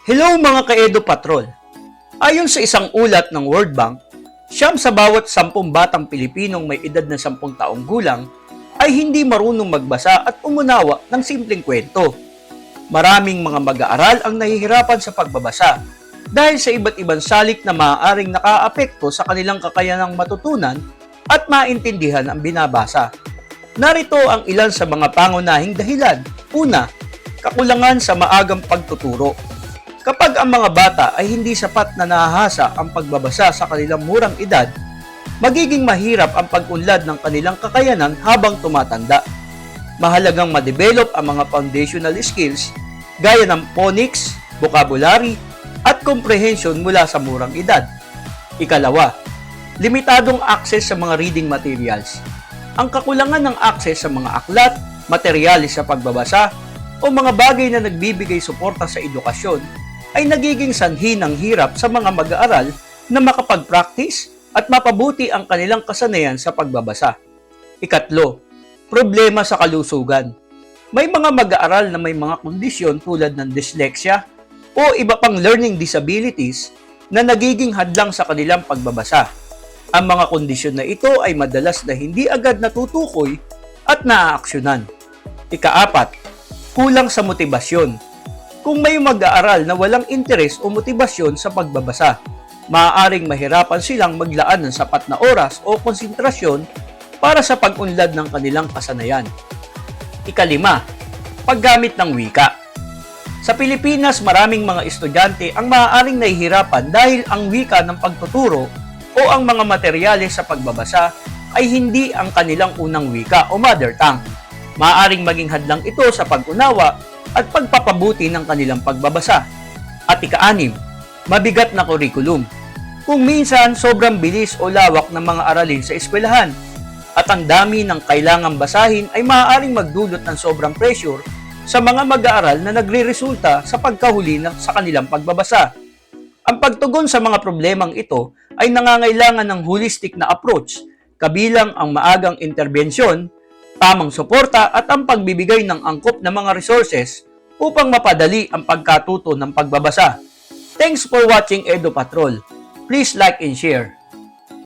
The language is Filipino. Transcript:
Hello mga ka-Edu Patrol! Ayon sa isang ulat ng World Bank, 9 sa bawat 10 batang Pilipinong may edad na 10 taong gulang ay hindi marunong magbasa at umunawa ng simpleng kwento. Maraming mga mag-aaral ang nahihirapan sa pagbabasa dahil sa iba't ibang salik na maaaring nakaapekto sa kanilang kakayanang matutunan at maintindihan ang binabasa. Narito ang ilan sa mga pangunahing dahilan. Una, kakulangan sa maagang pagtuturo. Kapag ang mga bata ay hindi sapat na nahahasa ang pagbabasa sa kanilang murang edad, magiging mahirap ang pag-unlad ng kanilang kakayanan habang tumatanda. Mahalagang ma-develop ang mga foundational skills gaya ng phonics, vocabulary, at comprehension mula sa murang edad. Ikalawa, limitadong access sa mga reading materials. Ang kakulangan ng access sa mga aklat, materyales sa pagbabasa, o mga bagay na nagbibigay suporta sa edukasyon ay nagiging sanhi ng hirap sa mga mag-aaral na makapag-practice at mapabuti ang kanilang kasanayan sa pagbabasa. Ikatlo, problema sa kalusugan. May mga mag-aaral na may mga kondisyon tulad ng dyslexia o iba pang learning disabilities na nagiging hadlang sa kanilang pagbabasa. Ang mga kondisyon na ito ay madalas na hindi agad natutukoy at naaaksyonan. Ikaapat, kulang sa motibasyon. Kung may mag-aaral na walang interes o motibasyon sa pagbabasa, maaaring mahirapan silang maglaan ng sapat na oras o konsentrasyon para sa pag-unlad ng kanilang kasanayan. Ikalima, paggamit ng wika. Sa Pilipinas, maraming mga estudyante ang maaaring nahihirapan dahil ang wika ng pagtuturo o ang mga materyales sa pagbabasa ay hindi ang kanilang unang wika o mother tongue. Maaaring maging hadlang ito sa pag-unawa at pagpapabuti ng kanilang pagbabasa. At ika-6, mabigat na kurikulum. Kung minsan sobrang bilis o lawak ng mga aralin sa eskwelahan at ang dami ng kailangang basahin ay maaaring magdulot ng sobrang pressure sa mga mag-aaral na nagre-resulta sa pagkahuli sa kanilang pagbabasa. Ang pagtugon sa mga problemang ito ay nangangailangan ng holistic na approach, kabilang ang maagang interbensyon, tamang suporta at ang pagbibigay ng angkop na mga resources upang mapadali ang pagkatuto ng pagbabasa. Thanks for watching Edu Patrol. Please like and share.